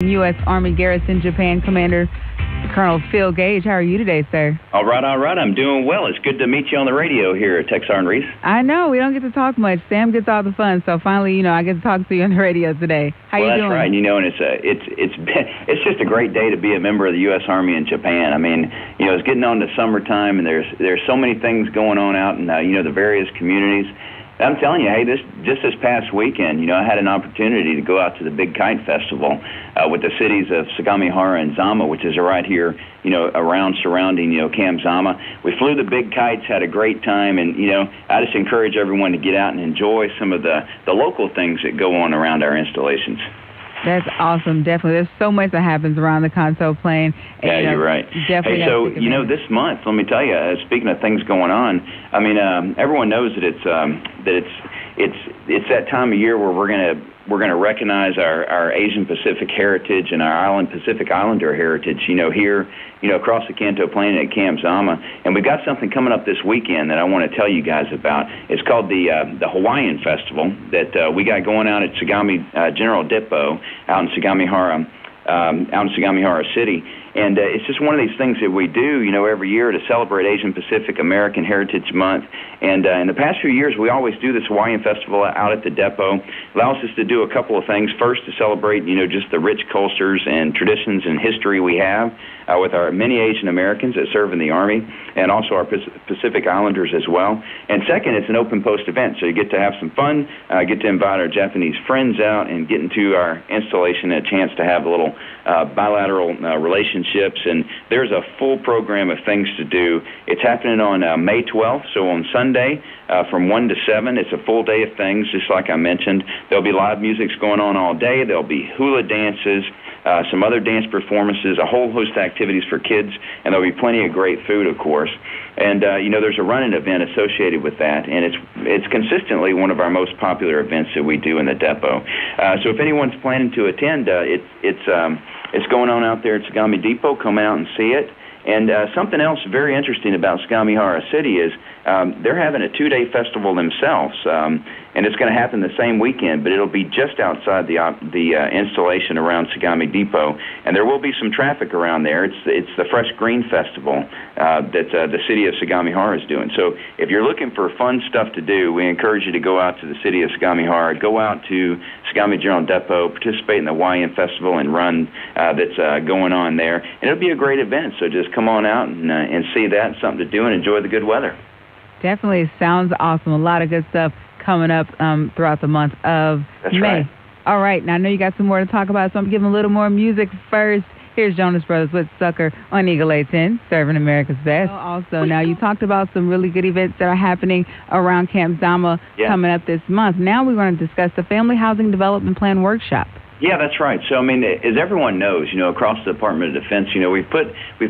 U.S. Army Garrison Japan Commander Col Gage. How are you today, sir? All right. I'm doing well. It's good to meet you on the radio here at Texar and Reese. I know. We don't get to talk much. Sam gets all the fun, so finally, I get to talk to you on the radio today. How you doing? Well, that's right. And it's just a great day to be a member of the U.S. Army in Japan. I mean, it's getting on to summertime, and there's so many things going on out in the various communities. I'm telling you, hey, just this past weekend, I had an opportunity to go out to the Big Kite Festival with the cities of Sagamihara and Zama, which is right here, surrounding, Camp Zama. We flew the big kites, had a great time, and, I just encourage everyone to get out and enjoy some of the local things that go on around our installations. That's awesome, definitely. There's so much that happens around the console plane. Yeah, you're right. Definitely. Hey, so, this month, let me tell you, speaking of things going on, I mean, everyone knows that it's that time of year where we're gonna recognize our Asian Pacific heritage and our Pacific Islander heritage, here, across the Kanto Plain at Camp Zama. And we've got something coming up this weekend that I want to tell you guys about. It's called the Hawaiian Festival that we got going out at Sagami General Depot out in Sagamihara City. And it's just one of these things that we do, every year to celebrate Asian Pacific American Heritage Month. And in the past few years, we always do this Hawaiian Festival out at the depot. Allows us to do a couple of things. First, to celebrate, just the rich cultures and traditions and history we have with our many Asian Americans that serve in the Army, and also our Pacific Islanders as well. And second, it's an open post event, so you get to have some fun, get to invite our Japanese friends out, and get into our installation a chance to have a little bilateral relationships. And there's a full program of things to do. It's happening on May 12th, so on Sunday from 1 to 7. It's a full day of things, just like I mentioned. There'll be live music going on all day. There'll be hula dances, some other dance performances, a whole host of activities for kids, and there'll be plenty of great food, of course. And, there's a running event associated with that, and it's consistently one of our most popular events that we do in the depot. So if anyone's planning to attend, it's going on out there at Sagami Depot. Come out and see it. And something else very interesting about Sagamihara City is they're having a 2-day festival themselves, and it's going to happen the same weekend, but it'll be just outside the installation around Sagami Depot, and there will be some traffic around there. It's the Fresh Green Festival that the city of Sagamihara is doing. So if you're looking for fun stuff to do, we encourage you to go out to the city of Sagamihara, go out to Sagami General Depot, participate in the Hawaiian Festival and run that's going on there. And it'll be a great event, so just come on out and see that, something to do, and enjoy the good weather. Definitely sounds awesome. A lot of good stuff coming up throughout the month of May. Right. All right. Now, I know you got some more to talk about, so I'm giving a little more music first. Here's Jonas Brothers with Sucker on Eagle 810, serving America's best. Also, now you talked about some really good events that are happening around Camp Zama coming up this month. Now we're going to discuss the Family Housing Development Plan Workshop. Yeah, that's right. So, I mean, as everyone knows, across the Department of Defense, we've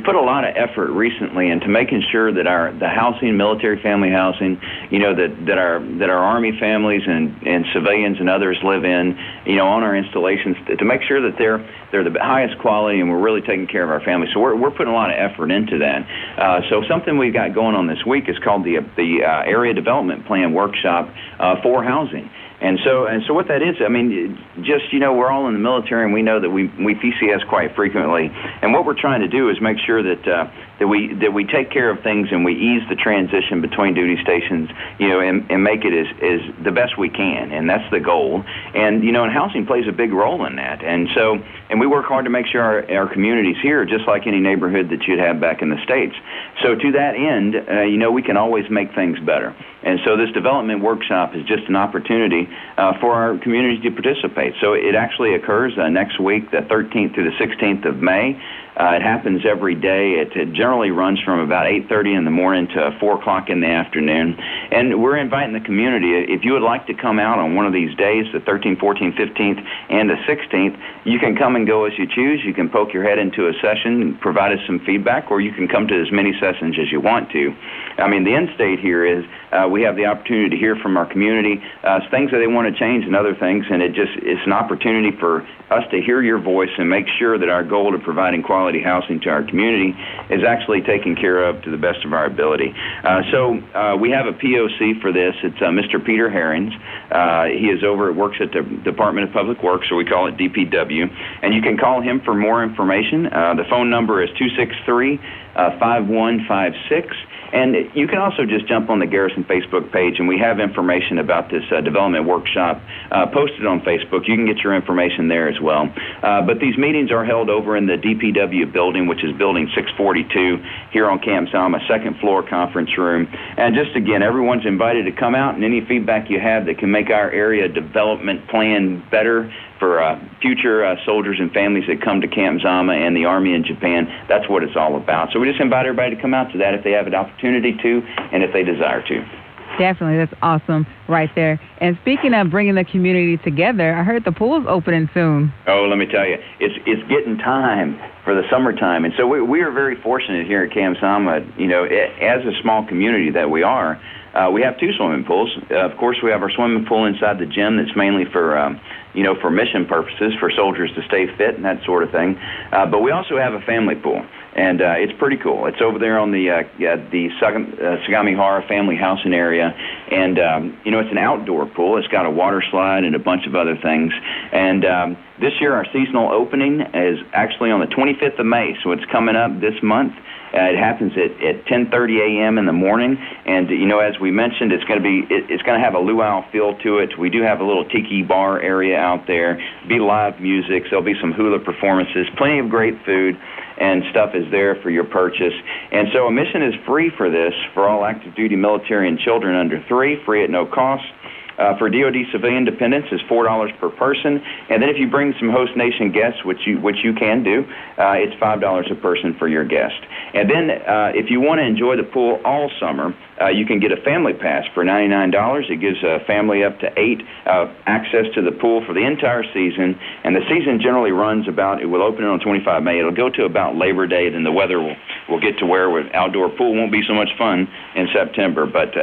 put a lot of effort recently into making sure that the housing, military family housing, that our Army families and civilians and others live in, on our installations, to make sure that they're the highest quality and we're really taking care of our families. So we're putting a lot of effort into that. So something we've got going on this week is called the Area Development Plan Workshop for Housing. And so what that is, I mean, just, we're all in the military and we know that we PCS quite frequently. And what we're trying to do is make sure that we take care of things and we ease the transition between duty stations, and make it as the best we can. And that's the goal. And, and housing plays a big role in that. And we work hard to make sure our communities here are just like any neighborhood that you'd have back in the States. So to that end, we can always make things better. And so this development workshop is just an opportunity for our communities to participate. So it actually occurs next week, the 13th through the 16th of May. It happens every day. It generally runs from about 8:30 in the morning to 4 o'clock in the afternoon. And we're inviting the community. If you would like to come out on one of these days, the 13th, 14th, 15th, and the 16th, you can come and go as you choose. You can poke your head into a session and provide us some feedback, or you can come to as many sessions as you want to. I mean, the end state here is We have the opportunity to hear from our community, things that they want to change and other things, and it's an opportunity for us to hear your voice and make sure that our goal of providing quality housing to our community is actually taken care of to the best of our ability. So we have a POC for this. It's Mr. Peter Herrings. He is works at the Department of Public Works, or we call it DPW, and you can call him for more information. The phone number is 263-5156. And you can also just jump on the Garrison Facebook page, and we have information about this development workshop posted on Facebook. You can get your information there as well. But these meetings are held over in the DPW building, which is Building 642 here on Camp Zama, second floor conference room. And just again, everyone's invited to come out, and any feedback you have that can make our area development plan better for future soldiers and families that come to Camp Zama and the Army in Japan. That's what it's all about. So we just invite everybody to come out to that if they have an opportunity to and if they desire to. Definitely. That's awesome right there. And speaking of bringing the community together, I heard the pool's opening soon. Oh, let me tell you, it's getting time for the summertime. And so we are very fortunate here at Camp Zama, you know, as a small community that we are. We have two swimming pools. Of course, we have our swimming pool inside the gym that's mainly for, for mission purposes, for soldiers to stay fit and that sort of thing. But we also have a family pool, and it's pretty cool. It's over there on the Sagamihara family housing area, and, it's an outdoor pool. It's got a water slide and a bunch of other things. And this year, our seasonal opening is actually on the 25th of May, so it's coming up this month. It happens at 10:30 a.m. in the morning, and as we mentioned, it's going to have a luau feel to it. We do have a little tiki bar area out there. Be live music. There'll be some hula performances. Plenty of great food and stuff is there for your purchase. And so admission is free for this for all active duty military and children under 3, free at no cost. For DoD civilian dependents is $4 per person, and then if you bring some host nation guests, which you can do, it's $5 a person for your guest. And then if you want to enjoy the pool all summer, you can get a family pass for $99. It gives a family up to 8 access to the pool for the entire season, and the season generally runs about, it will open on 25 May. It'll go to about Labor Day, then the weather will get to where an outdoor pool won't be so much fun in September. But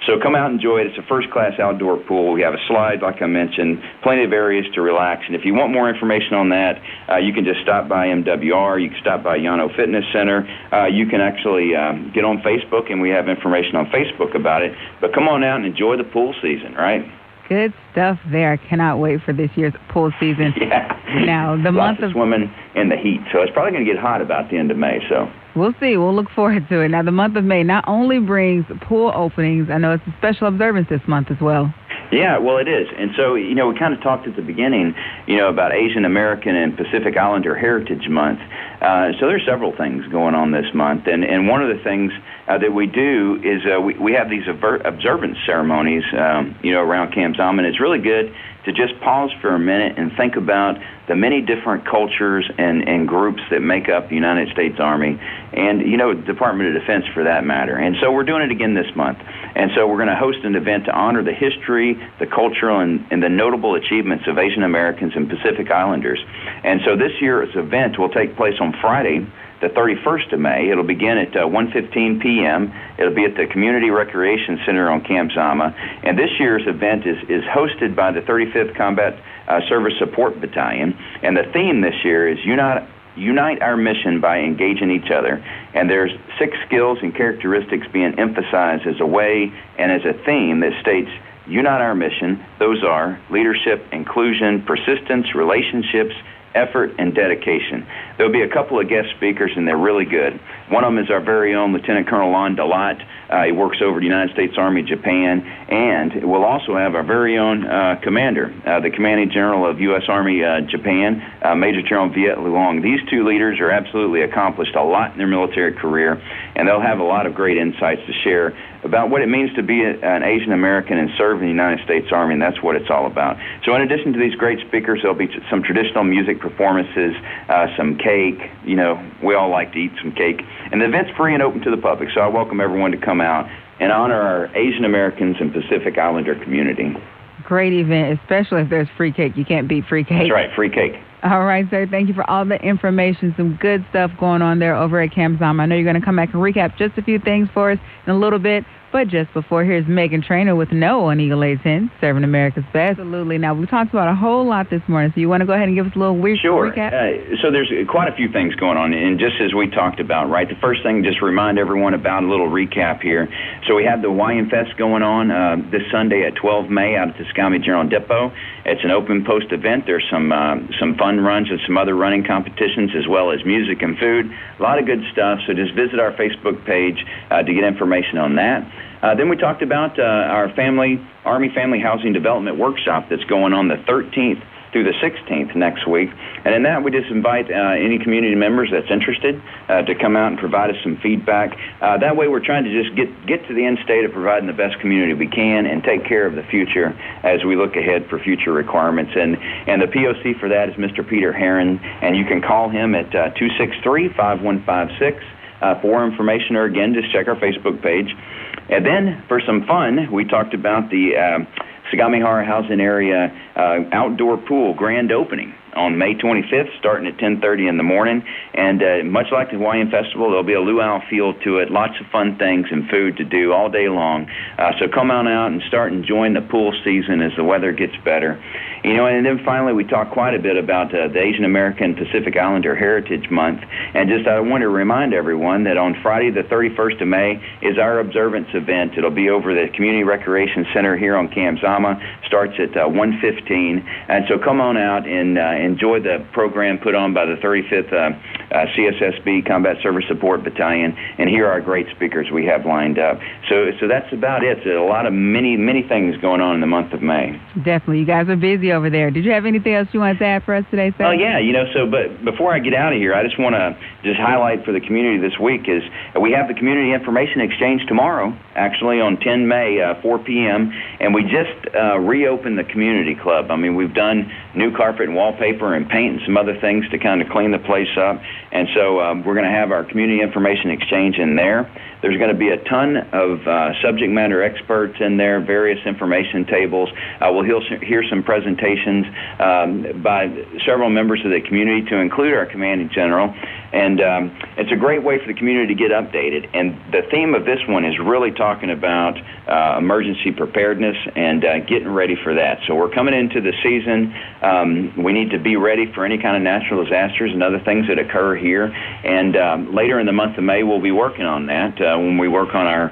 so come out and enjoy it. It's a first-class outdoor pool. We have a slide, like I mentioned, plenty of areas to relax. And if you want more information on that, you can just stop by MWR. You can stop by Yano Fitness Center. You can actually get on Facebook, and we have information on Facebook about it. But come on out and enjoy the pool season, right? Good stuff there. I cannot wait for this year's pool season. Yeah. Now, the month of swimming in the heat. So it's probably going to get hot about the end of May. So we'll see. We'll look forward to it. Now, the month of May not only brings pool openings, I know it's a special observance this month as well. Yeah, well, it is. And so, we kind of talked at the beginning, about Asian American and Pacific Islander Heritage Month. So there's several things going on this month. And one of the things that we do is we have these observance ceremonies, around Camp Zama. And it's really good to just pause for a minute and think about the many different cultures and groups that make up the United States Army and, Department of Defense for that matter. And so we're doing it again this month. And so we're going to host an event to honor the history, the cultural, and the notable achievements of Asian Americans and Pacific Islanders. And so this year's event will take place on Friday, the 31st of May. It'll begin at 1:15 p.m. It'll be at the Community Recreation Center on Camp Zama. And this year's event is hosted by the 35th Combat Service Support Battalion. And the theme this year is Unite our mission by engaging each other. And there's 6 skills and characteristics being emphasized as a way and as a theme that states unite our mission. Those are leadership, inclusion, persistence, relationships, effort, and dedication. There'll be a couple of guest speakers, and they're really good. One of them is our very own Lieutenant Colonel Lon Dalat. He works over the United States Army Japan, and we'll also have our very own commander, the Commanding General of U.S. Army Japan, Major General Viet Luong. These two leaders are absolutely accomplished a lot in their military career, and they'll have a lot of great insights to share about what it means to be an Asian American and serve in the United States Army, and that's what it's all about. So in addition to these great speakers, there'll be some traditional music performances, some cake. We all like to eat some cake. And the event's free and open to the public, so I welcome everyone to come out and honor our Asian Americans and Pacific Islander community. Great event, especially if there's free cake. You can't beat free cake. That's right, free cake. All right, sir. Thank you for all the information. Some good stuff going on there over at Camp Zama. I know you're going to come back and recap just a few things for us in a little bit. But just before, here's Megan Trainor with No on Eagle 810, serving America's best. Absolutely. Now, we talked about a whole lot this morning, so you want to go ahead and give us a little recap? So there's quite a few things going on, and just as we talked about, right, the first thing, just remind everyone about a little recap here. So we have the Hawaiian Fest going on this Sunday at 12 May out at the Scami General Depot. It's an open post event. There's some fun runs and some other running competitions, as well as music and food. A lot of good stuff, so just visit our Facebook page to get information on that. Then we talked about our Army Family Housing Development Workshop that's going on the 13th through the 16th next week. And in that, we just invite any community members that's interested to come out and provide us some feedback. That way, we're trying to just get to the end state of providing the best community we can and take care of the future as we look ahead for future requirements. And the POC for that is Mr. Peter Herron, and you can call him at 263-5156 for more information, or again, just check our Facebook page. And then, for some fun, we talked about the Sagamihara Housing Area outdoor pool grand opening on May 25th, starting at 10:30 in the morning. And much like the Hawaiian Festival, there'll be a luau feel to it, lots of fun things and food to do all day long. So come on out and start enjoying the pool season as the weather gets better. You know, and then finally, we talked quite a bit about the Asian American Pacific Islander Heritage Month. And just I want to remind everyone that on Friday, the 31st of May, is our observance event. It'll be over the Community Recreation Center here on Camp Zama. Starts at 1:15. And so come on out and enjoy the program put on by the 35th CSSB Combat Service Support Battalion. And here are great speakers we have lined up. So that's about it. So a lot of many things going on in the month of May. Definitely. You guys are busy over there. Did you have anything else you wanted to add for us today, sir? Oh, yeah. You know, but before I get out of here, I just want to just highlight for the community this week is we have the Community Information Exchange tomorrow, actually on 10 May, 4 p.m., and we just reopened the community club. I mean, we've done new carpet and wallpaper and paint and some other things to kind of clean the place up, and so we're going to have our Community Information Exchange in there. There's going to be a ton of subject matter experts in there, various information tables. We'll hear some presentations by several members of the community, to include our commanding general. And it's a great way for the community to get updated. And the theme of this one is really talking about emergency preparedness and getting ready for that. So we're coming into the season. We need to be ready for any kind of natural disasters and other things that occur here. And later in the month of May, we'll be working on that when we work on our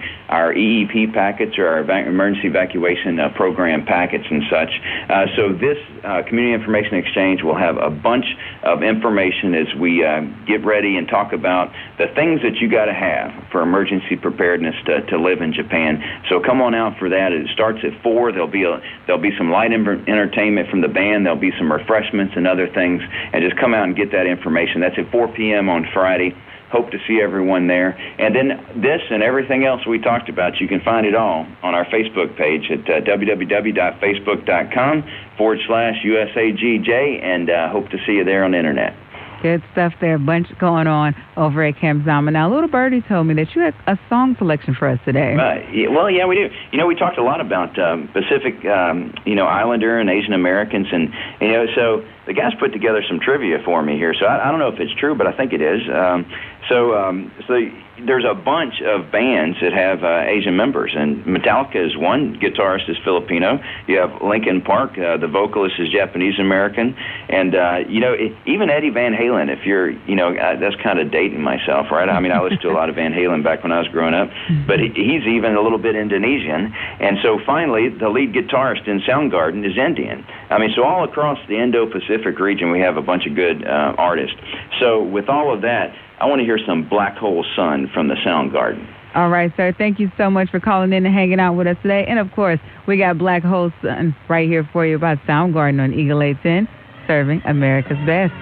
EEP packets, or our emergency evacuation program packets and such. So this Community Information Exchange will have a bunch of information as we get ready and talk about the things that you got to have for emergency preparedness to live in Japan. So come on out for that. It starts at 4. There'll be some light entertainment from the band. There'll be some refreshments and other things. And just come out and get that information. That's at 4 p.m. on Friday. Hope to see everyone there. And then this and everything else we talked about, you can find it all on our Facebook page at www.facebook.com/USAGJ, and hope to see you there on the internet. Good stuff there. A bunch going on over at Camp Zama. Now, Little Birdie told me that you had a song selection for us today. Well, yeah, we do. You know, we talked a lot about Pacific, Islander and Asian Americans, and, so the guys put together some trivia for me here. So I don't know if it's true, but I think it is. So there's a bunch of bands that have Asian members, and Metallica is one. Guitarist is Filipino. You have Linkin Park. The vocalist is Japanese American, and even Eddie Van Halen. If you're, that's kind of dating myself, right? I mean, I listened to a lot of Van Halen back when I was growing up, but he's even a little bit Indonesian. And so finally, the lead guitarist in Soundgarden is Indian. I mean, so all across the Indo-Pacific region, we have a bunch of good artists. So with all of that, I want to hear some Black Hole Sun from the Soundgarden. All right, sir. Thank you so much for calling in and hanging out with us today. And, of course, we got Black Hole Sun right here for you by Soundgarden on Eagle 810, serving America's best.